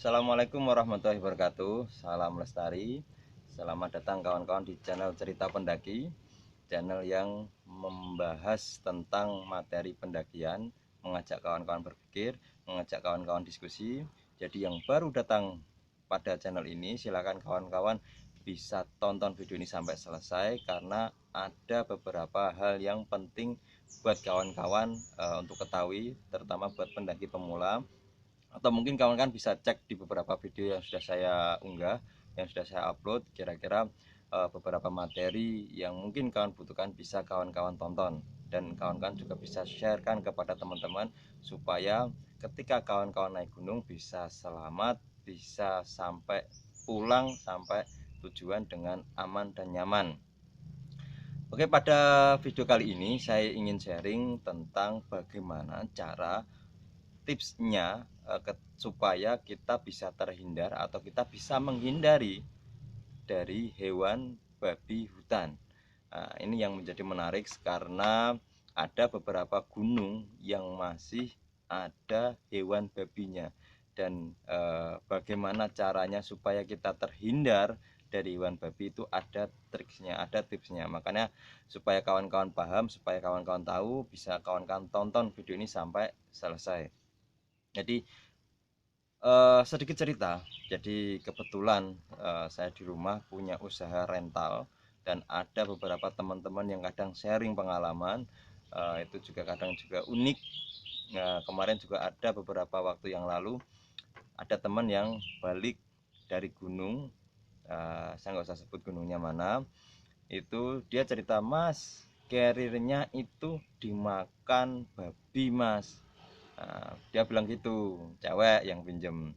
Assalamualaikum warahmatullahi wabarakatuh. Salam lestari. Selamat datang kawan-kawan di channel Cerita Pendaki, channel yang membahas tentang materi pendakian, mengajak kawan-kawan berpikir, mengajak kawan-kawan diskusi. Jadi yang baru datang pada channel ini, silakan kawan-kawan bisa tonton video ini sampai selesai karena ada beberapa hal yang penting buat kawan-kawan untuk ketahui, terutama buat pendaki pemula. Atau mungkin kawan-kawan bisa cek di beberapa video yang sudah saya unggah, yang sudah saya upload, kira-kira beberapa materi yang mungkin kawan butuhkan bisa kawan-kawan tonton, dan kawan-kawan juga bisa sharekan kepada teman-teman supaya ketika kawan-kawan naik gunung bisa selamat, bisa sampai pulang sampai tujuan dengan aman dan nyaman. Oke, pada video kali ini saya ingin sharing tentang bagaimana cara tipsnya supaya kita bisa terhindar atau kita bisa menghindari dari hewan babi hutan. Nah, ini yang menjadi menarik karena ada beberapa gunung yang masih ada hewan babinya, dan bagaimana caranya supaya kita terhindar dari hewan babi itu ada triksnya, ada tipsnya. Makanya supaya kawan-kawan paham, supaya kawan-kawan tahu, bisa kawan-kawan tonton video ini sampai selesai. Jadi sedikit cerita. Jadi kebetulan saya di rumah punya usaha rental, dan ada beberapa teman-teman yang kadang sharing pengalaman, itu juga kadang juga unik. Kemarin juga ada beberapa waktu yang lalu ada teman yang balik dari gunung, saya nggak usah sebut gunungnya mana. Itu dia cerita, "Mas, carriernya itu dimakan babi, Mas." Nah, dia bilang gitu, cewek yang pinjem.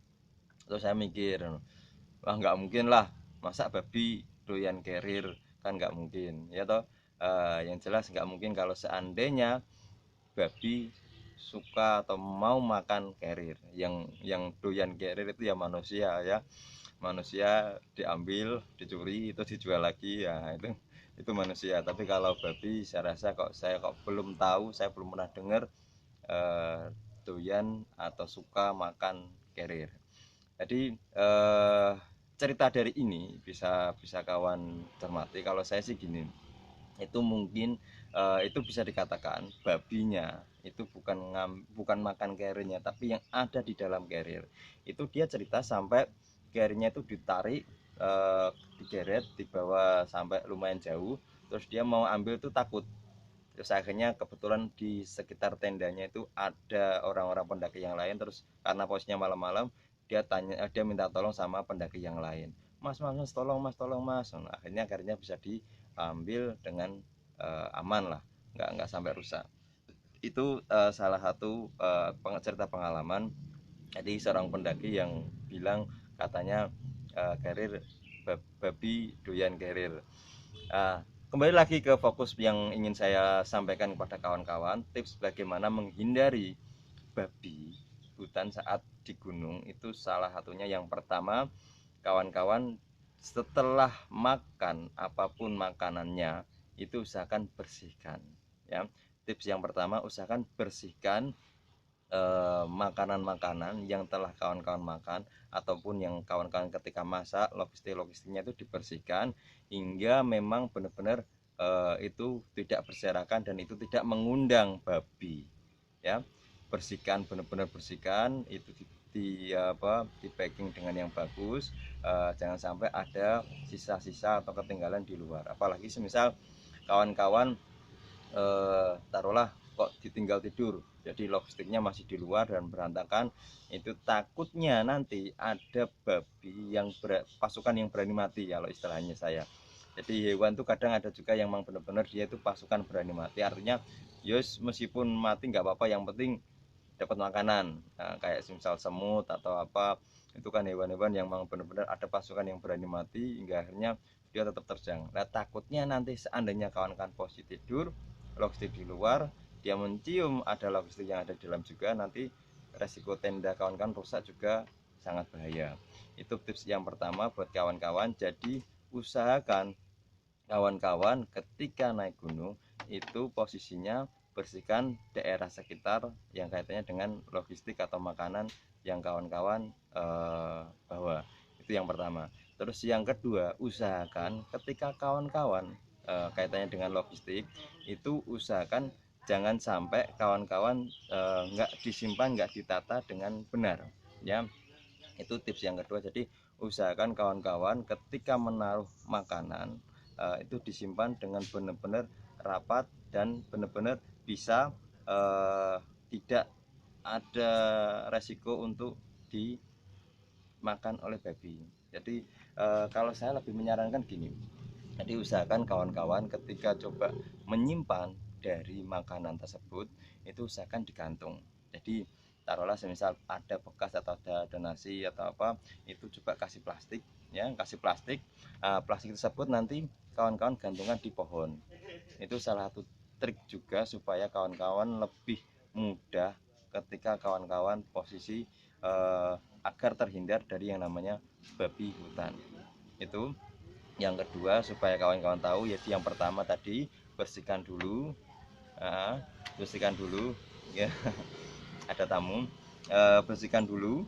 Terus saya mikir, wah nggak mungkin lah, masa babi doyan carrier, kan nggak mungkin ya toh. Yang jelas nggak mungkin kalau seandainya babi suka atau mau makan carrier. Yang doyan carrier itu ya manusia ya, manusia diambil, dicuri, itu dijual lagi ya, itu manusia. Tapi kalau babi saya rasa, saya belum tahu, saya belum pernah dengar doyan atau suka makan carrier. Jadi cerita dari ini bisa bisa kawan cermati. Kalau saya sih gini, itu mungkin itu bisa dikatakan babinya itu bukan makan carriernya, tapi yang ada di dalam carrier. Itu dia cerita sampai carriernya itu ditarik, digeret, dibawa sampai lumayan jauh, terus dia mau ambil tuh takut. Terus akhirnya kebetulan di sekitar tendanya itu ada orang-orang pendaki yang lain. Terus karena posisinya malam-malam, dia minta tolong sama pendaki yang lain, "Mas, mas, mas, tolong mas, tolong mas." Nah, akhirnya bisa diambil dengan aman lah, nggak sampai rusak. Itu salah satu cerita pengalaman. Jadi seorang pendaki yang bilang katanya carrier, babi doyan carrier. Kembali lagi ke fokus yang ingin saya sampaikan kepada kawan-kawan, tips bagaimana menghindari babi hutan saat di gunung. Itu salah satunya, yang pertama, kawan-kawan setelah makan apapun makanannya itu usahakan bersihkan ya. Tips yang pertama, usahakan bersihkan makanan-makanan yang telah kawan-kawan makan, ataupun yang kawan-kawan ketika masak, logistiknya itu dibersihkan hingga memang benar-benar itu tidak berserakan dan itu tidak mengundang babi ya. Bersihkan, benar-benar bersihkan itu, di packing dengan yang bagus. Jangan sampai ada sisa-sisa atau ketinggalan di luar, apalagi semisal kawan-kawan taruhlah kok ditinggal tidur, jadi logistiknya masih di luar dan berantakan. Itu takutnya nanti ada babi yang pasukan yang berani mati, kalau istilahnya saya. Jadi hewan tuh kadang ada juga yang memang benar-benar dia itu pasukan berani mati, artinya yos meskipun mati nggak apa-apa, yang penting dapat makanan. Nah, kayak misal semut atau apa, itu kan hewan-hewan yang memang benar-benar ada pasukan yang berani mati hingga akhirnya dia tetap terjang. Nah, takutnya nanti seandainya kawan-kawan posisi tidur, logistik di luar, dia mencium ada logistik yang ada di dalam juga, nanti resiko tenda kawan-kawan rusak juga, sangat bahaya. Itu tips yang pertama buat kawan-kawan. Jadi usahakan kawan-kawan ketika naik gunung itu posisinya bersihkan daerah sekitar yang kaitannya dengan logistik atau makanan yang kawan-kawan bawa. Itu yang pertama. Terus yang kedua, usahakan ketika kawan-kawan kaitannya dengan logistik, itu usahakan jangan sampai kawan-kawan nggak disimpan, nggak ditata dengan benar ya. Itu tips yang kedua. Jadi usahakan kawan-kawan ketika menaruh makanan itu disimpan dengan benar-benar rapat dan benar-benar bisa tidak ada resiko untuk dimakan oleh babi. Jadi kalau saya lebih menyarankan gini, jadi usahakan kawan-kawan ketika coba menyimpan dari makanan tersebut itu usahakan digantung. Jadi taruhlah semisal ada bekas atau ada nasi atau apa, itu coba kasih plastik ya, kasih plastik. Plastik tersebut nanti kawan-kawan gantungan di pohon. Itu salah satu trik juga supaya kawan-kawan lebih mudah ketika kawan-kawan posisi agar terhindar dari yang namanya babi hutan. Itu yang kedua, supaya kawan-kawan tahu, yaitu yang pertama tadi bersihkan dulu, bersihkan dulu ya. Ada tamu, bersihkan dulu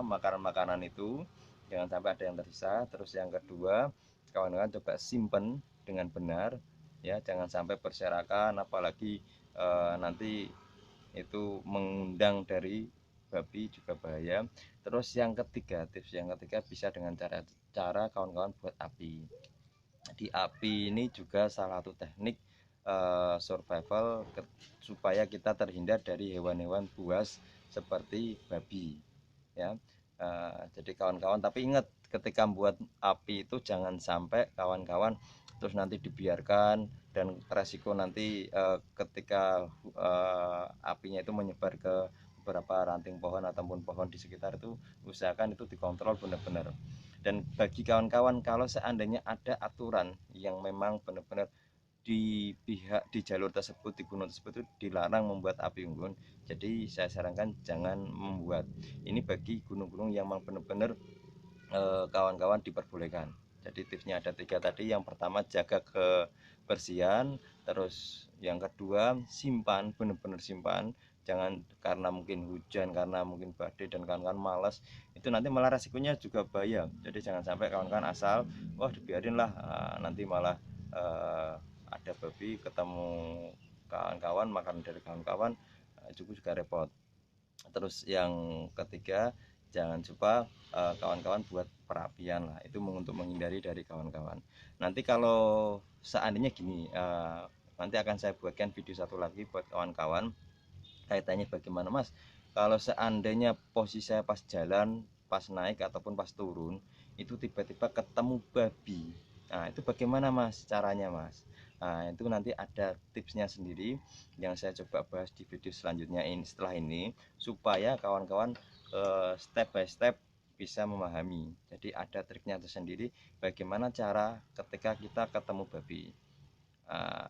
makanan-makanan itu, jangan sampai ada yang tersisa. Terus yang kedua, kawan-kawan coba simpen dengan benar ya, jangan sampai berserakan, apalagi nanti itu mengundang dari babi juga bahaya. Terus yang ketiga, tips yang ketiga bisa dengan cara kawan-kawan buat api. Jadi api ini juga salah satu teknik survival supaya kita terhindar dari hewan-hewan buas seperti babi ya. Jadi kawan-kawan, tapi ingat ketika membuat api itu jangan sampai kawan-kawan terus nanti dibiarkan dan resiko nanti ketika apinya itu menyebar ke beberapa ranting pohon ataupun pohon di sekitar itu, usahakan itu dikontrol benar-benar. Dan bagi kawan-kawan, kalau seandainya ada aturan yang memang benar-benar di pihak di jalur tersebut, di gunung tersebut itu dilarang membuat api unggun, jadi saya sarankan jangan membuat. Ini bagi gunung-gunung yang memang benar-benar kawan-kawan diperbolehkan. Jadi tipsnya ada 3 tadi. Yang pertama, jaga kebersihan. Terus yang kedua, simpan, benar-benar simpan. Jangan karena mungkin hujan, karena mungkin badai dan kawan-kawan malas, itu nanti malah resikonya juga bahaya. Jadi jangan sampai kawan-kawan asal wah dibiarin lah, nanti malah ada babi ketemu kawan-kawan, makan dari kawan-kawan, itu juga repot. Terus yang ketiga, jangan coba kawan-kawan buat perapian lah, itu untuk menghindari dari kawan-kawan. Nanti kalau seandainya gini, nanti akan saya buatkan video satu lagi buat kawan-kawan kaitannya bagaimana mas kalau seandainya posisi saya pas jalan, pas naik ataupun pas turun itu tiba-tiba ketemu babi. Nah itu bagaimana mas caranya mas? Nah itu nanti ada tipsnya sendiri yang saya coba bahas di video selanjutnya ini, setelah ini, supaya kawan-kawan step by step bisa memahami. Jadi ada triknya tersendiri bagaimana cara ketika kita ketemu babi,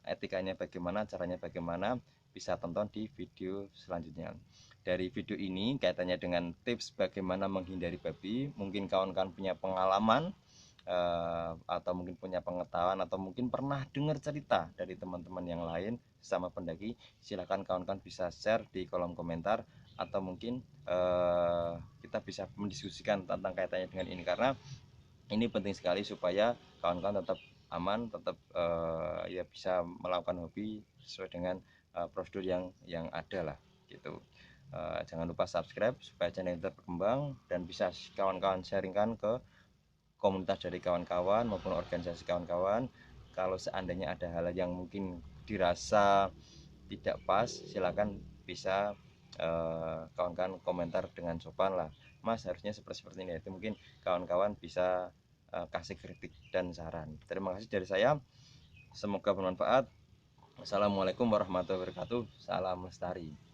etikanya bagaimana, caranya bagaimana, bisa tonton di video selanjutnya. Dari video ini kaitannya dengan tips bagaimana menghindari babi, mungkin kawan-kawan punya pengalaman atau mungkin punya pengetahuan atau mungkin pernah dengar cerita dari teman-teman yang lain sama pendaki, silahkan kawan-kawan bisa share di kolom komentar, atau mungkin kita bisa mendiskusikan tentang kaitannya dengan ini, karena ini penting sekali supaya kawan-kawan tetap aman, tetap ya bisa melakukan hobi sesuai dengan prosedur yang ada lah gitu. Jangan lupa subscribe supaya channel kita berkembang dan bisa kawan-kawan sharingkan ke komunitas dari kawan-kawan maupun organisasi kawan-kawan. Kalau seandainya ada hal yang mungkin dirasa tidak pas, silakan bisa kawan-kawan komentar dengan sopan lah, mas harusnya seperti ini. Itu mungkin kawan-kawan bisa kasih kritik dan saran. Terima kasih dari saya, semoga bermanfaat. Assalamualaikum warahmatullahi wabarakatuh. Salam lestari.